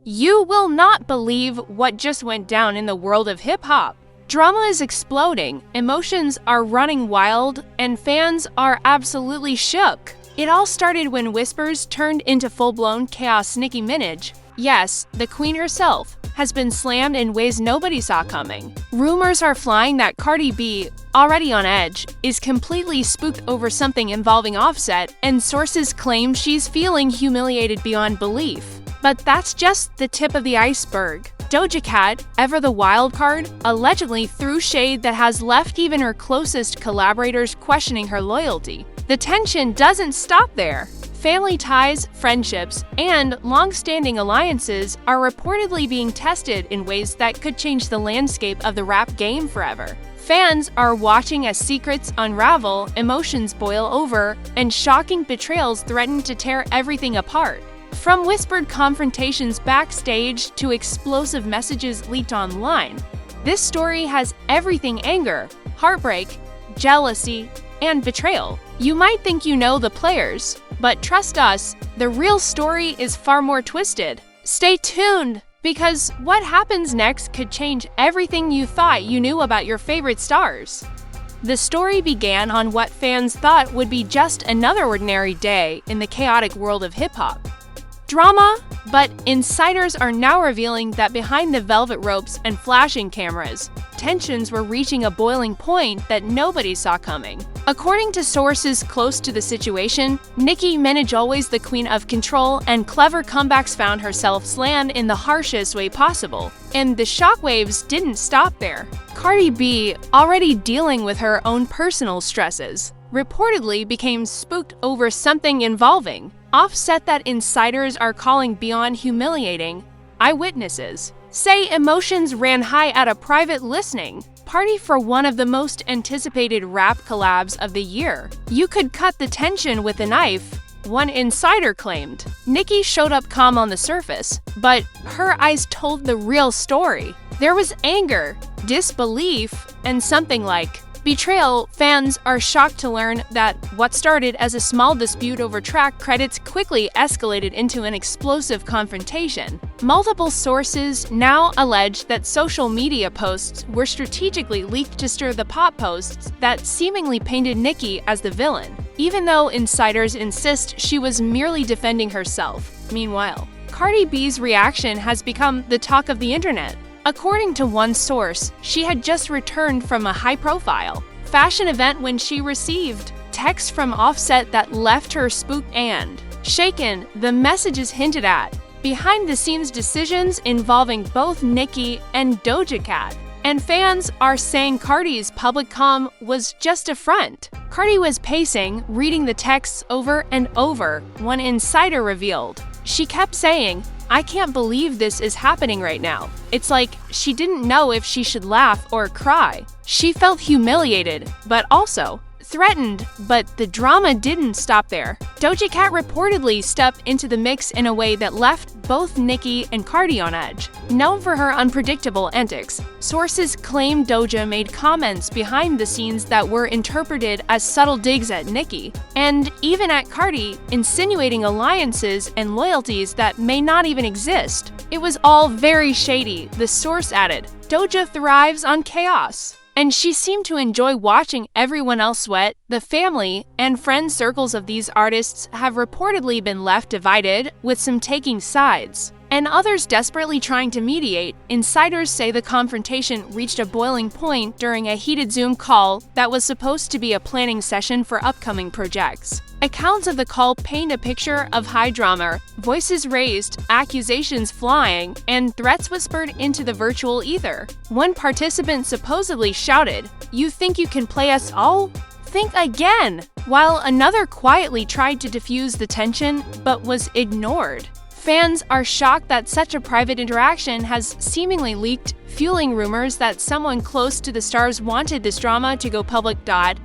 You will not believe what just went down in the world of hip-hop. Drama is exploding, emotions are running wild, and fans are absolutely shook. It all started when whispers turned into full-blown chaos. Nicki Minaj, yes, the queen herself, has been slammed in ways nobody saw coming. Rumors are flying that Cardi B, already on edge, is completely spooked over something involving Offset, and sources claim she's feeling humiliated beyond belief. But that's just the tip of the iceberg. Doja Cat, ever the wild card, allegedly threw shade that has left even her closest collaborators questioning her loyalty. The tension doesn't stop there. Family ties, friendships, and long-standing alliances are reportedly being tested in ways that could change the landscape of the rap game forever. Fans are watching as secrets unravel, emotions boil over, and shocking betrayals threaten to tear everything apart. From whispered confrontations backstage to explosive messages leaked online, this story has everything: anger, heartbreak, jealousy, and betrayal. You might think you know the players, but trust us, the real story is far more twisted. Stay tuned, because what happens next could change everything you thought you knew about your favorite stars. The story began on what fans thought would be just another ordinary day in the chaotic world of hip-hop. Drama, but insiders are now revealing that behind the velvet ropes and flashing cameras, tensions were reaching a boiling point that nobody saw coming. According to sources close to the situation, Nicki Minaj, always the queen of control and clever comebacks, found herself slammed in the harshest way possible. And the shockwaves didn't stop there. Cardi B, already dealing with her own personal stresses, reportedly became spooked over something involving Offset that insiders are calling beyond humiliating. Eyewitnesses say emotions ran high at a private listening party for one of the most anticipated rap collabs of the year. You could cut the tension with a knife, one insider claimed. Nicki showed up calm on the surface, but her eyes told the real story. There was anger, disbelief, and something like betrayal. Fans are shocked to learn that what started as a small dispute over track credits quickly escalated into an explosive confrontation. Multiple sources now allege that social media posts were strategically leaked to stir the pot, posts that seemingly painted Nicki as the villain, even though insiders insist she was merely defending herself. Meanwhile, Cardi B's reaction has become the talk of the internet. According to one source, she had just returned from a high-profile fashion event when she received texts from Offset that left her spooked and shaken. The messages hinted at behind-the-scenes decisions involving both Nicki and Doja Cat. And fans are saying Cardi's public calm was just a front. Cardi was pacing, reading the texts over and over, one insider revealed. She kept saying, "I can't believe this is happening right now." It's like she didn't know if she should laugh or cry. She felt humiliated, but also threatened, but the drama didn't stop there. Doja Cat reportedly stepped into the mix in a way that left both Nicki and Cardi on edge. Known for her unpredictable antics, sources claim Doja made comments behind the scenes that were interpreted as subtle digs at Nicki, and even at Cardi, insinuating alliances and loyalties that may not even exist. It was all very shady, the source added. Doja thrives on chaos, and she seemed to enjoy watching everyone else sweat. The family and friend circles of these artists have reportedly been left divided, with some taking sides and others desperately trying to mediate. Insiders say the confrontation reached a boiling point during a heated Zoom call that was supposed to be a planning session for upcoming projects. Accounts of the call paint a picture of high drama, voices raised, accusations flying, and threats whispered into the virtual ether. One participant supposedly shouted, "You think you can play us all? Think again!" while another quietly tried to diffuse the tension but was ignored. Fans are shocked that such a private interaction has seemingly leaked, fueling rumors that someone close to the stars wanted this drama to go public.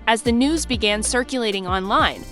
As the news began circulating online,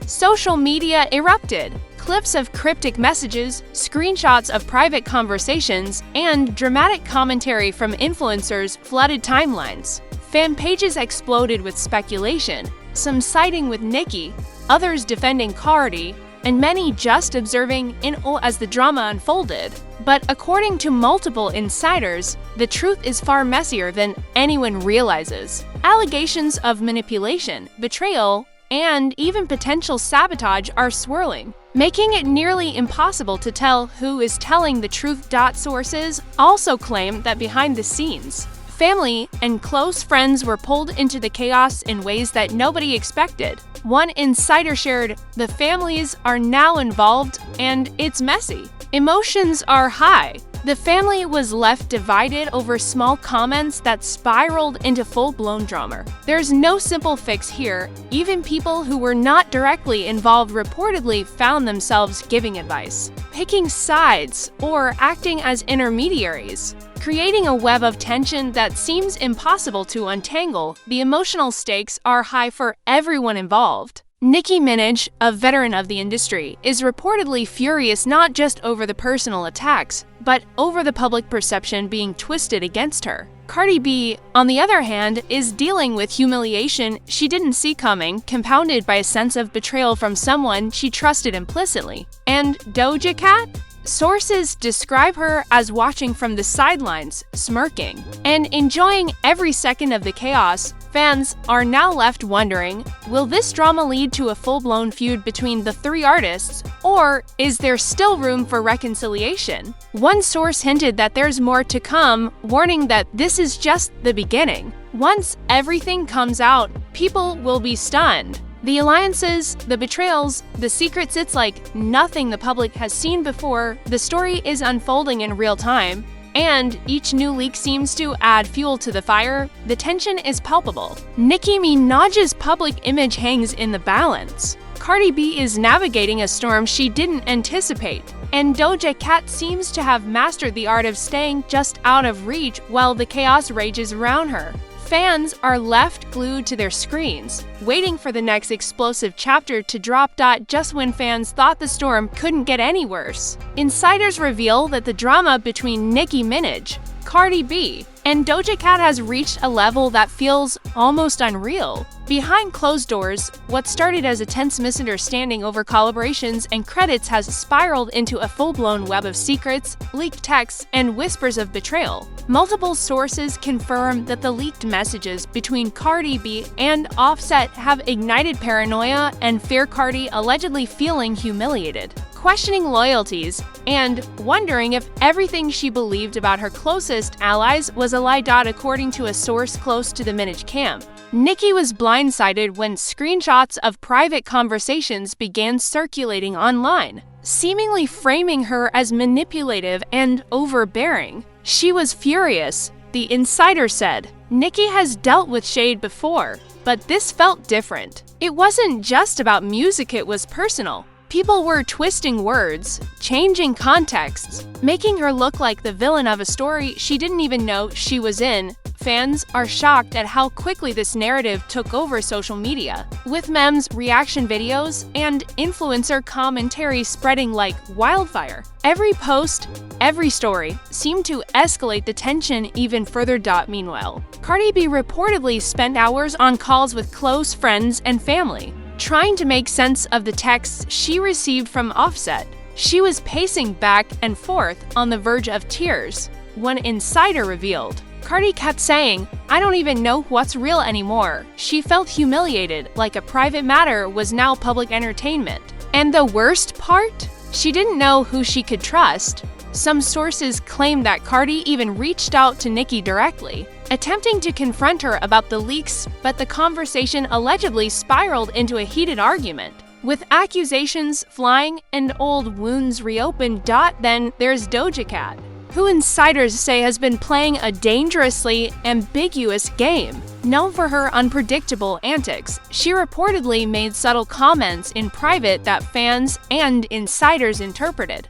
social media erupted. Clips of cryptic messages, screenshots of private conversations, and dramatic commentary from influencers flooded timelines. Fan pages exploded with speculation, some siding with Nicki, others defending Cardi, and many just observing in awe as the drama unfolded. But according to multiple insiders, the truth is far messier than anyone realizes. Allegations of manipulation, betrayal, and even potential sabotage are swirling, making it nearly impossible to tell who is telling the truth. Sources also claim that behind the scenes, family and close friends were pulled into the chaos in ways that nobody expected. One insider shared, "The families are now involved and it's messy. Emotions are high." The family was left divided over small comments that spiraled into full-blown drama. There's no simple fix here. Even people who were not directly involved reportedly found themselves giving advice, picking sides, or acting as intermediaries, creating a web of tension that seems impossible to untangle. The emotional stakes are high for everyone involved. Nicki Minaj, a veteran of the industry, is reportedly furious not just over the personal attacks, but over the public perception being twisted against her. Cardi B, on the other hand, is dealing with humiliation she didn't see coming, compounded by a sense of betrayal from someone she trusted implicitly. And Doja Cat? Sources describe her as watching from the sidelines, smirking, and enjoying every second of the chaos. Fans are now left wondering, will this drama lead to a full-blown feud between the three artists, or is there still room for reconciliation? One source hinted that there's more to come, warning that this is just the beginning. Once everything comes out, people will be stunned. The alliances, the betrayals, the secrets, it's like nothing the public has seen before. The story is unfolding in real time, and each new leak seems to add fuel to the fire. The tension is palpable. Nicki Minaj's public image hangs in the balance. Cardi B is navigating a storm she didn't anticipate, and Doja Cat seems to have mastered the art of staying just out of reach while the chaos rages around her. Fans are left glued to their screens, waiting for the next explosive chapter to drop. Just when fans thought the storm couldn't get any worse, insiders reveal that the drama between Nicki Minaj, Cardi B, and Doja Cat has reached a level that feels almost unreal. Behind closed doors, what started as a tense misunderstanding over collaborations and credits has spiraled into a full-blown web of secrets, leaked texts, and whispers of betrayal. Multiple sources confirm that the leaked messages between Cardi B and Offset have ignited paranoia and fear. Cardi allegedly feeling humiliated, questioning loyalties, and wondering if everything she believed about her closest allies was a lie. According to a source close to the Minaj camp, Nicki was blindsided when screenshots of private conversations began circulating online, seemingly framing her as manipulative and overbearing. She was furious, the insider said. Nicki has dealt with shade before, but this felt different. It wasn't just about music, it was personal. People were twisting words, changing contexts, making her look like the villain of a story she didn't even know she was in. Fans are shocked at how quickly this narrative took over social media, with memes, reaction videos, and influencer commentary spreading like wildfire. Every post, every story seemed to escalate the tension even further. Meanwhile, Cardi B reportedly spent hours on calls with close friends and family, trying to make sense of the texts she received from Offset. She was pacing back and forth on the verge of tears. One insider revealed, Cardi kept saying, "I don't even know what's real anymore." She felt humiliated, like a private matter was now public entertainment. And the worst part? She didn't know who she could trust. Some sources claim that Cardi even reached out to Nicki directly, attempting to confront her about the leaks, but the conversation allegedly spiraled into a heated argument, with accusations flying and old wounds reopened. Then there's Doja Cat, who insiders say has been playing a dangerously ambiguous game. Known for her unpredictable antics, she reportedly made subtle comments in private that fans and insiders interpreted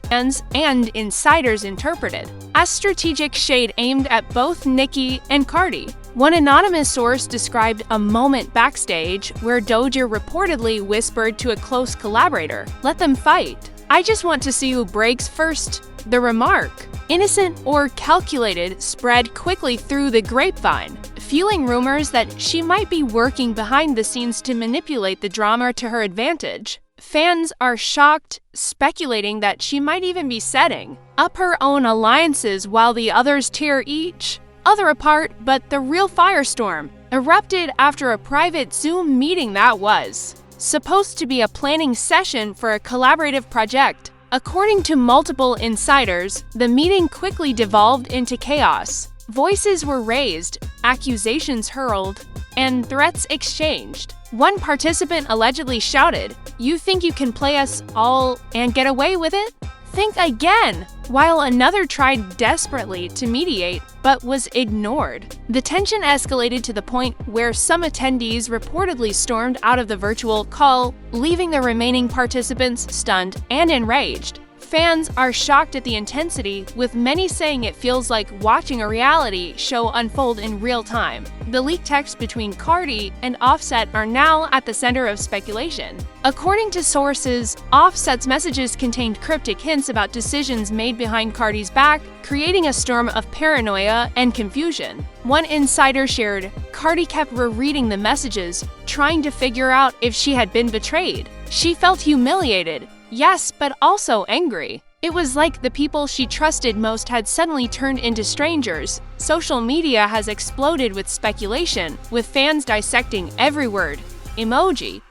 as strategic shade aimed at both Nicki and Cardi. One anonymous source described a moment backstage where Doja reportedly whispered to a close collaborator, "Let them fight. I just want to see who breaks first." The remark, innocent or calculated, spread quickly through the grapevine, fueling rumors that she might be working behind the scenes to manipulate the drama to her advantage. Fans are shocked, speculating that she might even be setting up her own alliances while the others tear each other apart. But the real firestorm erupted after a private Zoom meeting that was supposed to be a planning session for a collaborative project. According to multiple insiders, the meeting quickly devolved into chaos. Voices were raised, accusations hurled, and threats exchanged. One participant allegedly shouted, "You think you can play us all and get away with it? Think again!" while another tried desperately to mediate but was ignored. The tension escalated to the point where some attendees reportedly stormed out of the virtual call, leaving the remaining participants stunned and enraged. Fans are shocked at the intensity, with many saying it feels like watching a reality show unfold in real time. The leaked texts between Cardi and Offset are now at the center of speculation. According to sources, Offset's messages contained cryptic hints about decisions made behind Cardi's back, creating a storm of paranoia and confusion. One insider shared, Cardi kept rereading the messages, trying to figure out if she had been betrayed. She felt humiliated. Yes, but also angry. It was like the people she trusted most had suddenly turned into strangers. Social media has exploded with speculation, with fans dissecting every word, emoji,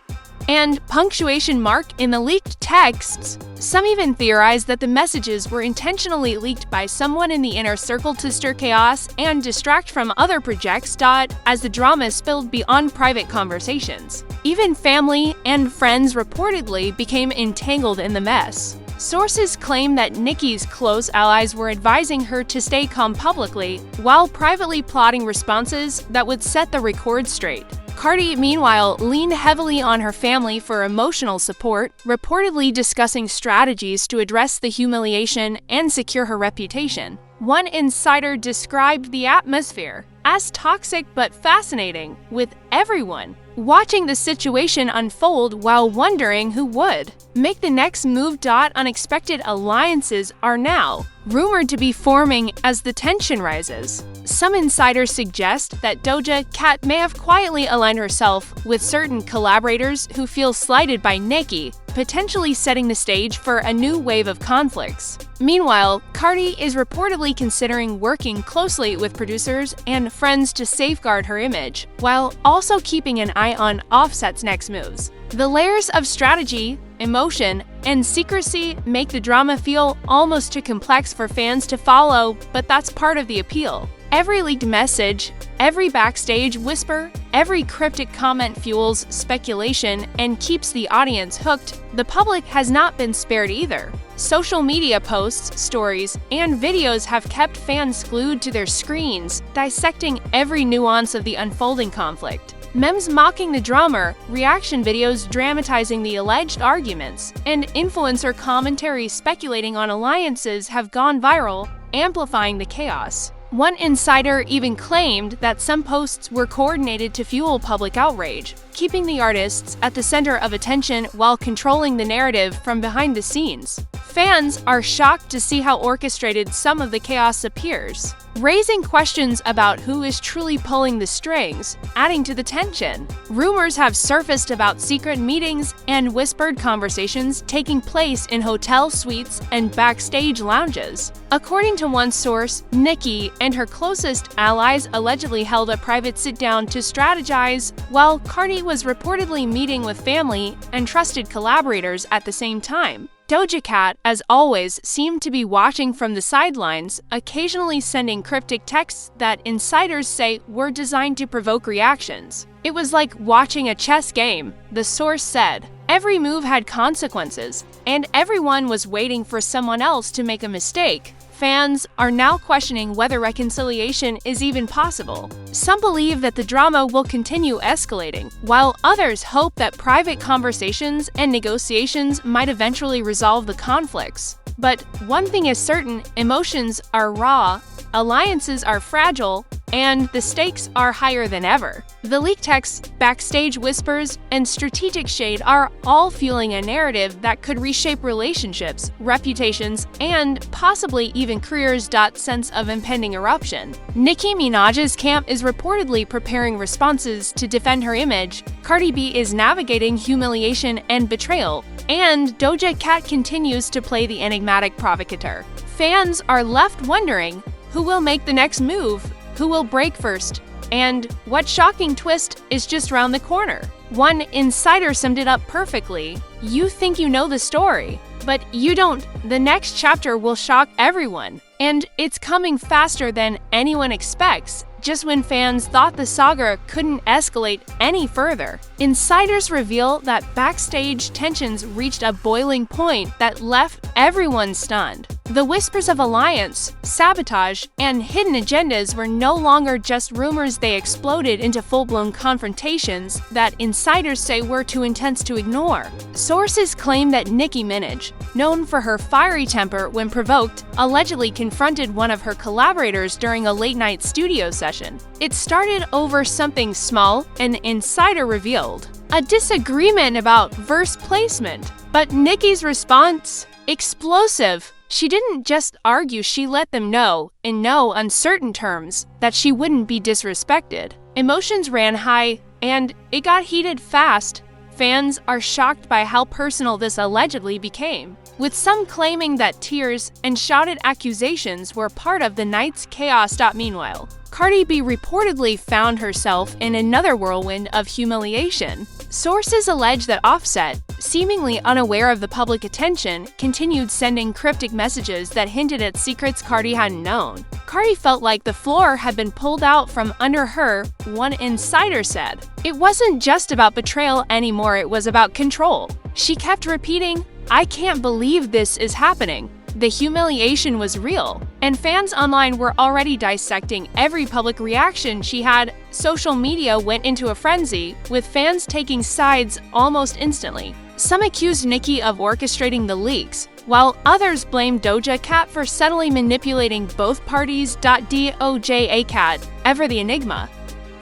and punctuation mark in the leaked texts. Some even theorized that the messages were intentionally leaked by someone in the inner circle to stir chaos and distract from other projects. As the drama spilled beyond private conversations, even family and friends reportedly became entangled in the mess. Sources claim that Nicki's close allies were advising her to stay calm publicly, while privately plotting responses that would set the record straight. Cardi, meanwhile, leaned heavily on her family for emotional support, reportedly discussing strategies to address the humiliation and secure her reputation. One insider described the atmosphere as toxic but fascinating, with everyone watching the situation unfold while wondering who would make the next move. Unexpected alliances are now rumored to be forming as the tension rises. Some insiders suggest that Doja Cat may have quietly aligned herself with certain collaborators who feel slighted by Nicki, potentially setting the stage for a new wave of conflicts. Meanwhile, Cardi is reportedly considering working closely with producers and friends to safeguard her image, while also keeping an eye on Offset's next moves. The layers of strategy, emotion, and secrecy make the drama feel almost too complex for fans to follow, but that's part of the appeal. Every leaked message, every backstage whisper, every cryptic comment fuels speculation and keeps the audience hooked. The public has not been spared either. Social media posts, stories, and videos have kept fans glued to their screens, dissecting every nuance of the unfolding conflict. Memes mocking the drama, reaction videos dramatizing the alleged arguments, and influencer commentary speculating on alliances have gone viral, amplifying the chaos. One insider even claimed that some posts were coordinated to fuel public outrage, keeping the artists at the center of attention while controlling the narrative from behind the scenes. Fans are shocked to see how orchestrated some of the chaos appears, raising questions about who is truly pulling the strings, adding to the tension. Rumors have surfaced about secret meetings and whispered conversations taking place in hotel suites and backstage lounges. According to one source, Nicki and her closest allies allegedly held a private sit-down to strategize, while Cardi was reportedly meeting with family and trusted collaborators at the same time. Doja Cat, as always, seemed to be watching from the sidelines, occasionally sending cryptic texts that insiders say were designed to provoke reactions. It was like watching a chess game, the source said. Every move had consequences, and everyone was waiting for someone else to make a mistake. Fans are now questioning whether reconciliation is even possible. Some believe that the drama will continue escalating, while others hope that private conversations and negotiations might eventually resolve the conflicts. But one thing is certain, emotions are raw, alliances are fragile, and the stakes are higher than ever. The leaked texts, backstage whispers, and strategic shade are all fueling a narrative that could reshape relationships, reputations, and possibly even careers. Sense of impending eruption. Nicki Minaj's camp is reportedly preparing responses to defend her image. Cardi B is navigating humiliation and betrayal, and Doja Cat continues to play the enigmatic provocateur. Fans are left wondering who will make the next move, who will break first, and what shocking twist is just around the corner. One insider summed it up perfectly. You think you know the story, but you don't. The next chapter will shock everyone, and it's coming faster than anyone expects, just when fans thought the saga couldn't escalate any further. Insiders reveal that backstage tensions reached a boiling point that left everyone stunned. The whispers of alliance, sabotage, and hidden agendas were no longer just rumors. They exploded into full-blown confrontations that insiders say were too intense to ignore. Sources claim that Nicki Minaj, known for her fiery temper when provoked, allegedly confronted one of her collaborators during a late-night studio session. It started over something small, an insider revealed. A disagreement about verse placement. But Nicki's response? Explosive. She didn't just argue, she let them know, in no uncertain terms, that she wouldn't be disrespected. Emotions ran high, and it got heated fast. Fans are shocked by how personal this allegedly became, with some claiming that tears and shouted accusations were part of the night's chaos. Meanwhile, Cardi B reportedly found herself in another whirlwind of humiliation. Sources allege that Offset, seemingly unaware of the public attention, continued sending cryptic messages that hinted at secrets Cardi hadn't known. Cardi felt like the floor had been pulled out from under her, one insider said. It wasn't just about betrayal anymore, it was about control. She kept repeating, "I can't believe this is happening." The humiliation was real, and fans online were already dissecting every public reaction she had. Social media went into a frenzy, with fans taking sides almost instantly. Some accused Nicki of orchestrating the leaks, while others blamed Doja Cat for subtly manipulating both parties. Doja Cat, ever the enigma,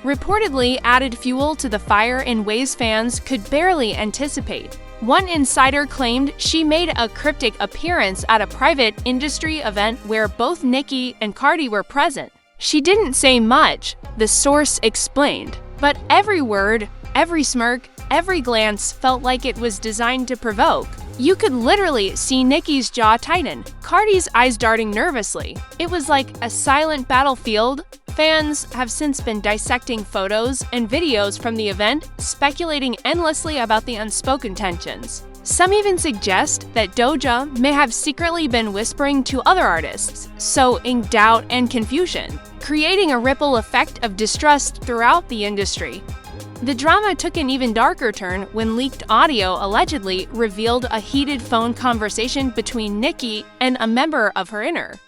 reportedly added fuel to the fire in ways fans could barely anticipate. One insider claimed she made a cryptic appearance at a private industry event where both Nicki and Cardi were present. She didn't say much, the source explained, but every word, every smirk, every glance felt like it was designed to provoke. You could literally see Nicki's jaw tighten, Cardi's eyes darting nervously. It was like a silent battlefield. Fans have since been dissecting photos and videos from the event, speculating endlessly about the unspoken tensions. Some even suggest that Doja may have secretly been whispering to other artists, sowing doubt and confusion, creating a ripple effect of distrust throughout the industry. The drama took an even darker turn when leaked audio allegedly revealed a heated phone conversation between Nicki and a member of her inner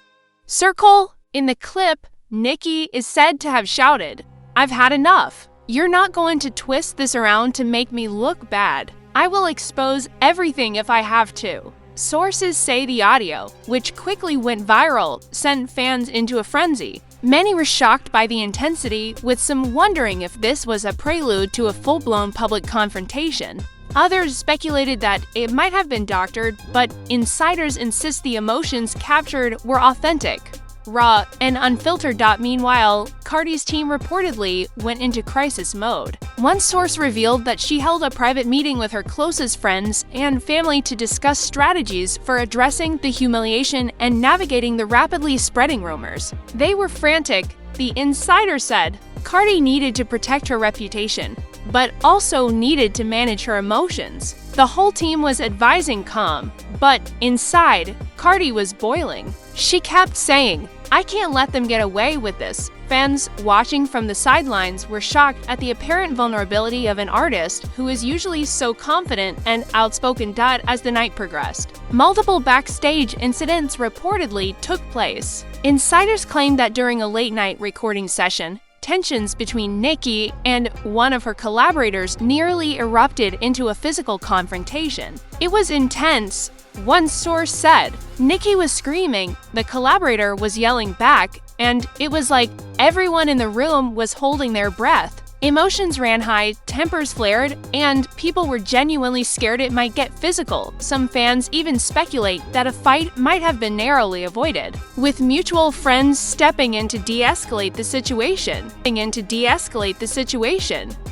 circle. In the clip, Nicki is said to have shouted, "I've had enough. You're not going to twist this around to make me look bad. I will expose everything if I have to." Sources say the audio, which quickly went viral, sent fans into a frenzy. Many were shocked by the intensity, with some wondering if this was a prelude to a full-blown public confrontation. Others speculated that it might have been doctored, but insiders insist the emotions captured were authentic, raw, and unfiltered. Meanwhile, Cardi's team reportedly went into crisis mode. One source revealed that she held a private meeting with her closest friends and family to discuss strategies for addressing the humiliation and navigating the rapidly spreading rumors. They were frantic, the insider said. Cardi needed to protect her reputation, but also needed to manage her emotions. The whole team was advising calm, but inside, Cardi was boiling. She kept saying, "I can't let them get away with this." Fans watching from the sidelines were shocked at the apparent vulnerability of an artist who is usually so confident and outspoken. As the night progressed, multiple backstage incidents reportedly took place. Insiders claimed that during a late-night recording session, tensions between Nicki and one of her collaborators nearly erupted into a physical confrontation. It was intense. One source said, Nicki was screaming, the collaborator was yelling back, and it was like everyone in the room was holding their breath. Emotions ran high, tempers flared, and people were genuinely scared it might get physical. Some fans even speculate that a fight might have been narrowly avoided, with mutual friends stepping in to de-escalate the situation.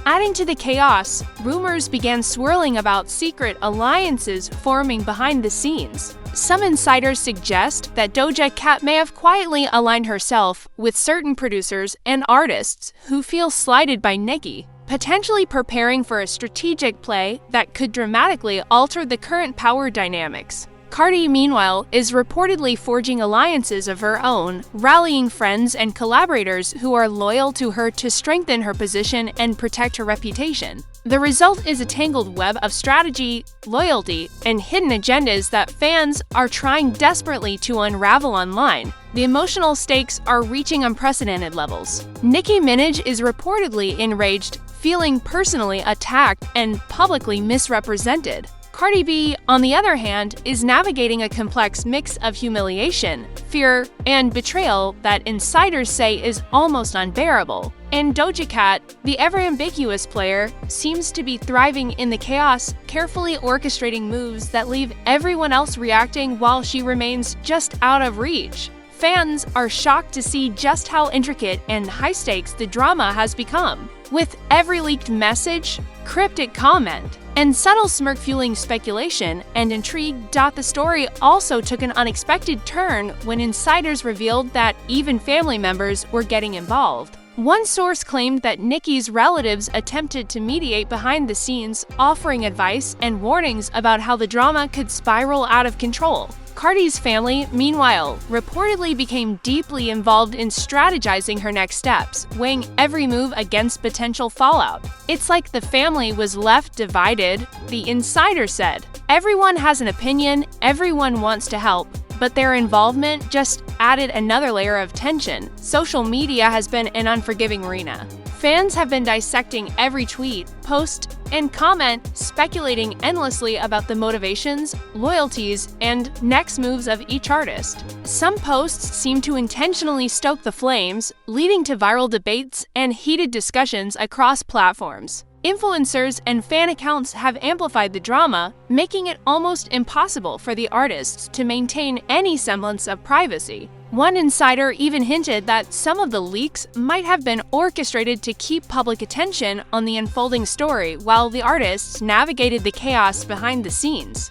Adding to the chaos, rumors began swirling about secret alliances forming behind the scenes. Some insiders suggest that Doja Cat may have quietly aligned herself with certain producers and artists who feel slighted by Nicki, potentially preparing for a strategic play that could dramatically alter the current power dynamics. Cardi, meanwhile, is reportedly forging alliances of her own, rallying friends and collaborators who are loyal to her to strengthen her position and protect her reputation. The result is a tangled web of strategy, loyalty, and hidden agendas that fans are trying desperately to unravel online. The emotional stakes are reaching unprecedented levels. Nicki Minaj is reportedly enraged, feeling personally attacked and publicly misrepresented. Cardi B, on the other hand, is navigating a complex mix of humiliation, fear, and betrayal that insiders say is almost unbearable. And Doja Cat, the ever-ambiguous player, seems to be thriving in the chaos, carefully orchestrating moves that leave everyone else reacting while she remains just out of reach. Fans are shocked to see just how intricate and high-stakes the drama has become, with every leaked message, cryptic comment, and subtle smirk fueling speculation and intrigue. The story also took an unexpected turn when insiders revealed that even family members were getting involved. One source claimed that Nicki's relatives attempted to mediate behind the scenes, offering advice and warnings about how the drama could spiral out of control. Cardi's family, meanwhile, reportedly became deeply involved in strategizing her next steps, weighing every move against potential fallout. It's like the family was left divided, the insider said. Everyone has an opinion, everyone wants to help, but their involvement just added another layer of tension. Social media has been an unforgiving arena. Fans have been dissecting every tweet, post, and comment, speculating endlessly about the motivations, loyalties, and next moves of each artist. Some posts seem to intentionally stoke the flames, leading to viral debates and heated discussions across platforms. Influencers and fan accounts have amplified the drama, making it almost impossible for the artists to maintain any semblance of privacy. One insider even hinted that some of the leaks might have been orchestrated to keep public attention on the unfolding story while the artists navigated the chaos behind the scenes.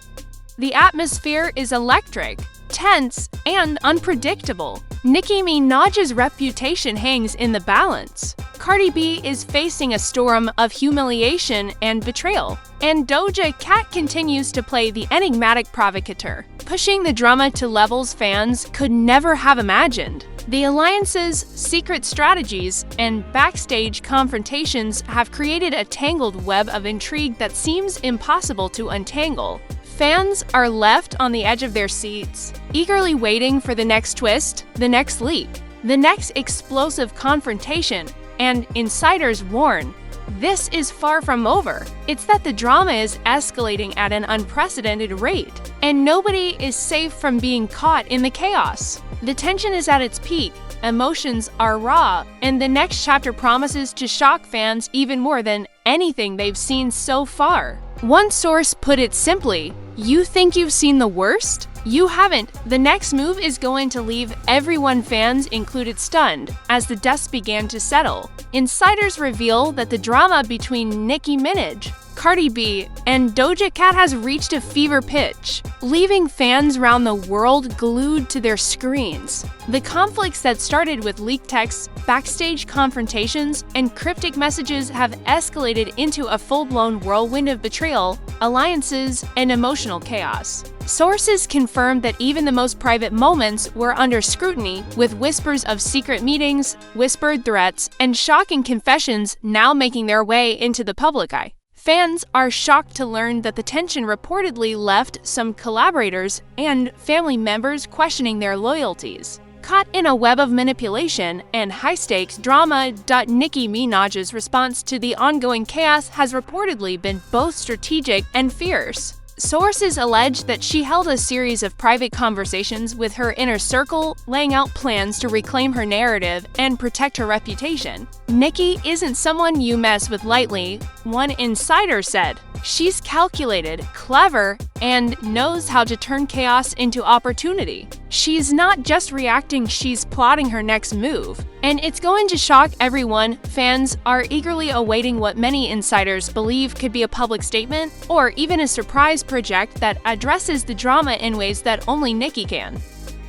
The atmosphere is electric, tense, and unpredictable. Nicki Minaj's reputation hangs in the balance. Cardi B is facing a storm of humiliation and betrayal, and Doja Cat continues to play the enigmatic provocateur, pushing the drama to levels fans could never have imagined. The alliances, secret strategies, and backstage confrontations have created a tangled web of intrigue that seems impossible to untangle. Fans are left on the edge of their seats, eagerly waiting for the next twist, the next leak, the next explosive confrontation, and insiders warn, this is far from over. It's that the drama is escalating at an unprecedented rate, and nobody is safe from being caught in the chaos. The tension is at its peak, emotions are raw, and the next chapter promises to shock fans even more than anything they've seen so far. One source put it simply, "You think you've seen the worst? You haven't. The next move is going to leave everyone, fans included, stunned as the dust began to settle." Insiders reveal that the drama between Nicki Minaj, Cardi B, and Doja Cat has reached a fever pitch, leaving fans around the world glued to their screens. The conflicts that started with leaked texts, backstage confrontations, and cryptic messages have escalated into a full-blown whirlwind of betrayal, alliances, and emotional chaos. Sources confirmed that even the most private moments were under scrutiny, with whispers of secret meetings, whispered threats, and shocking confessions now making their way into the public eye. Fans are shocked to learn that the tension reportedly left some collaborators and family members questioning their loyalties. Caught in a web of manipulation and high-stakes drama, Nicki Minaj's response to the ongoing chaos has reportedly been both strategic and fierce. Sources allege that she held a series of private conversations with her inner circle, laying out plans to reclaim her narrative and protect her reputation. Nicki isn't someone you mess with lightly, one insider said. She's calculated, clever, and knows how to turn chaos into opportunity. She's not just reacting, she's plotting her next move. And it's going to shock everyone. Fans are eagerly awaiting what many insiders believe could be a public statement or even a surprise project that addresses the drama in ways that only Nicki can.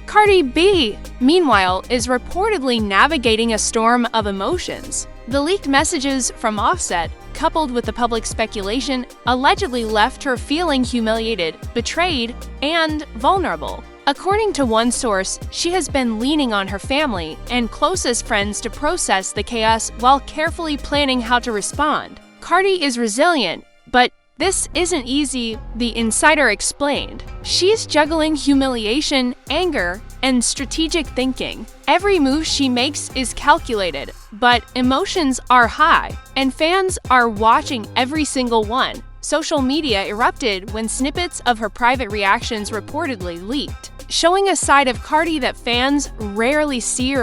Cardi B, meanwhile, is reportedly navigating a storm of emotions. The leaked messages from Offset, coupled with the public speculation, allegedly left her feeling humiliated, betrayed, and vulnerable. According to one source, she has been leaning on her family and closest friends to process the chaos while carefully planning how to respond. Cardi is resilient, but this isn't easy, the insider explained. She's juggling humiliation, anger, and strategic thinking. Every move she makes is calculated, but emotions are high, and fans are watching every single one. Social media erupted when snippets of her private reactions reportedly leaked, showing a side of Cardi that fans rarely see.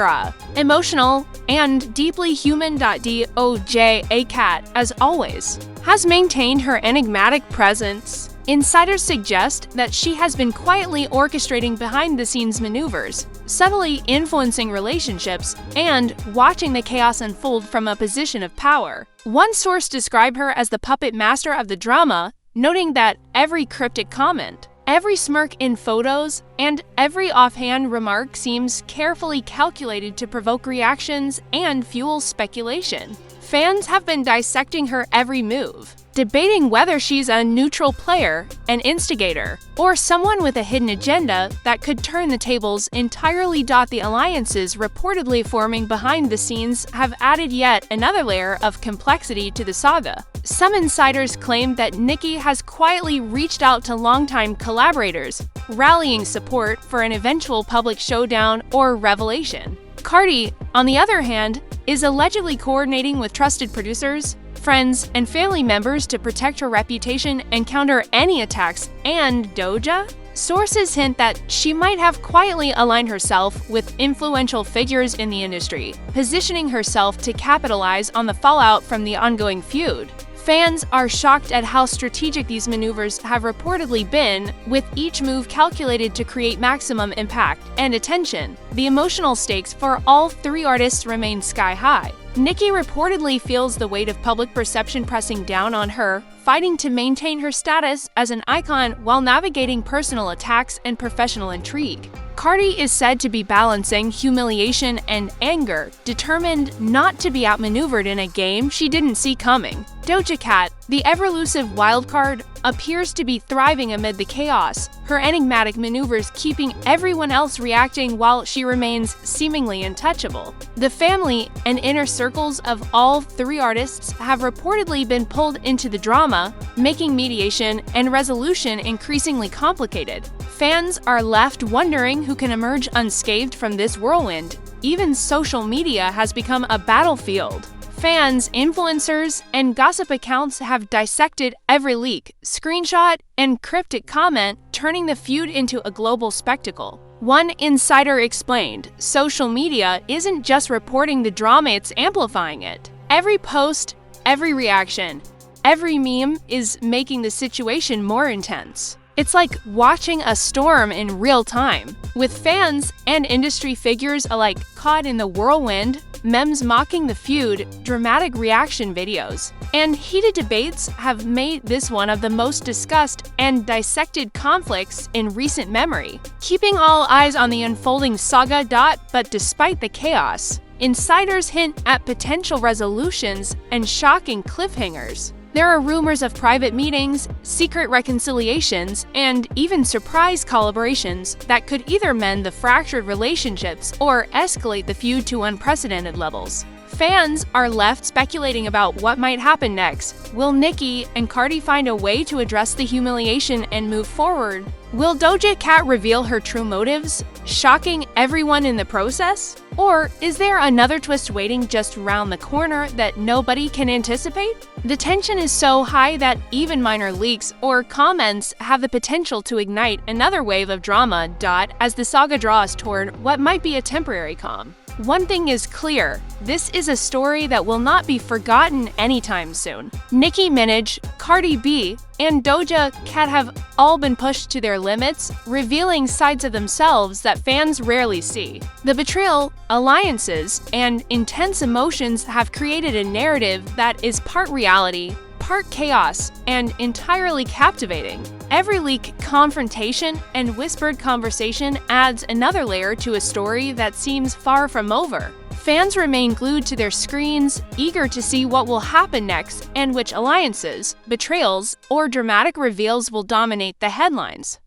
Emotional and deeply human. Doja Cat, as always, has maintained her enigmatic presence. Insiders suggest that she has been quietly orchestrating behind-the-scenes maneuvers, subtly influencing relationships, and watching the chaos unfold from a position of power. One source described her as the puppet master of the drama, noting that every cryptic comment, every smirk in photos, and every offhand remark seems carefully calculated to provoke reactions and fuel speculation. Fans have been dissecting her every move, debating whether she's a neutral player, an instigator, or someone with a hidden agenda that could turn the tables entirely. The alliances reportedly forming behind the scenes have added yet another layer of complexity to the saga. Some insiders claim that Nicki has quietly reached out to longtime collaborators, rallying support for an eventual public showdown or revelation. Cardi, on the other hand, is allegedly coordinating with trusted producers, friends, and family members to protect her reputation and counter any attacks. And Doja? Sources hint that she might have quietly aligned herself with influential figures in the industry, positioning herself to capitalize on the fallout from the ongoing feud. Fans are shocked at how strategic these maneuvers have reportedly been, with each move calculated to create maximum impact and attention. The emotional stakes for all three artists remain sky high. Nicki reportedly feels the weight of public perception pressing down on her, fighting to maintain her status as an icon while navigating personal attacks and professional intrigue. Cardi is said to be balancing humiliation and anger, determined not to be outmaneuvered in a game she didn't see coming. Doja Cat, the ever-elusive wildcard, appears to be thriving amid the chaos, her enigmatic maneuvers keeping everyone else reacting while she remains seemingly untouchable. The family and inner circles of all three artists have reportedly been pulled into the drama, making mediation and resolution increasingly complicated. Fans are left wondering who can emerge unscathed from this whirlwind. Even social media has become a battlefield. Fans, influencers, and gossip accounts have dissected every leak, screenshot, and cryptic comment, turning the feud into a global spectacle. One insider explained, social media isn't just reporting the drama, it's amplifying it. Every post, every reaction, every meme is making the situation more intense. It's like watching a storm in real time, with fans and industry figures alike caught in the whirlwind, memes mocking the feud, dramatic reaction videos, and heated debates have made this one of the most discussed and dissected conflicts in recent memory, keeping all eyes on the unfolding saga. But despite the chaos, insiders hint at potential resolutions and shocking cliffhangers. There are rumors of private meetings, secret reconciliations, and even surprise collaborations that could either mend the fractured relationships or escalate the feud to unprecedented levels. Fans are left speculating about what might happen next. Will Nicki and Cardi find a way to address the humiliation and move forward? Will Doja Cat reveal her true motives, shocking everyone in the process? Or is there another twist waiting just around the corner that nobody can anticipate? The tension is so high that even minor leaks or comments have the potential to ignite another wave of drama. As the saga draws toward what might be a temporary calm. One thing is clear, this is a story that will not be forgotten anytime soon. Nicki Minaj, Cardi B, and Doja Cat have all been pushed to their limits, revealing sides of themselves that fans rarely see. The betrayal, alliances, and intense emotions have created a narrative that is part reality, part chaos, and entirely captivating. Every leak, confrontation, and whispered conversation adds another layer to a story that seems far from over. Fans remain glued to their screens, eager to see what will happen next and which alliances, betrayals, or dramatic reveals will dominate the headlines.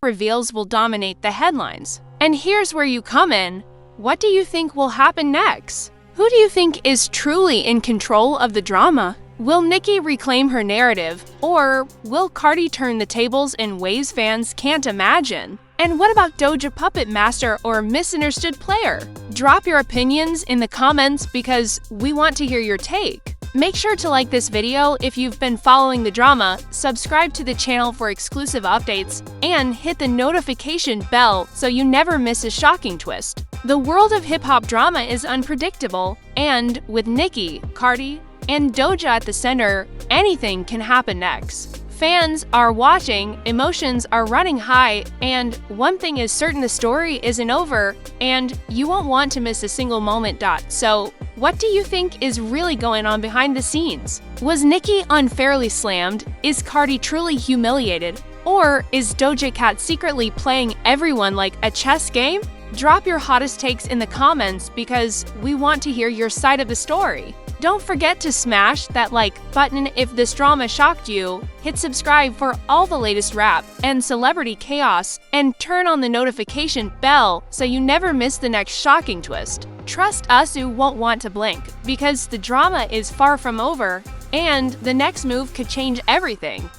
And here's where you come in. What do you think will happen next? Who do you think is truly in control of the drama? Will Nicki reclaim her narrative, or will Cardi turn the tables in ways fans can't imagine? And what about Doja puppet master or misunderstood player? Drop your opinions in the comments because we want to hear your take. Make sure to like this video if you've been following the drama, subscribe to the channel for exclusive updates, and hit the notification bell so you never miss a shocking twist. The world of hip-hop drama is unpredictable, and with Nicki, Cardi, and Doja at the center, anything can happen next. Fans are watching, emotions are running high, and one thing is certain, the story isn't over, and you won't want to miss a single moment. So, what do you think is really going on behind the scenes? Was Nicki unfairly slammed? Is Cardi truly humiliated? Or is Doja Cat secretly playing everyone like a chess game? Drop your hottest takes in the comments because we want to hear your side of the story. Don't forget to smash that like button if this drama shocked you, hit subscribe for all the latest rap and celebrity chaos, and turn on the notification bell so you never miss the next shocking twist. Trust us, you won't want to blink, because the drama is far from over, and the next move could change everything.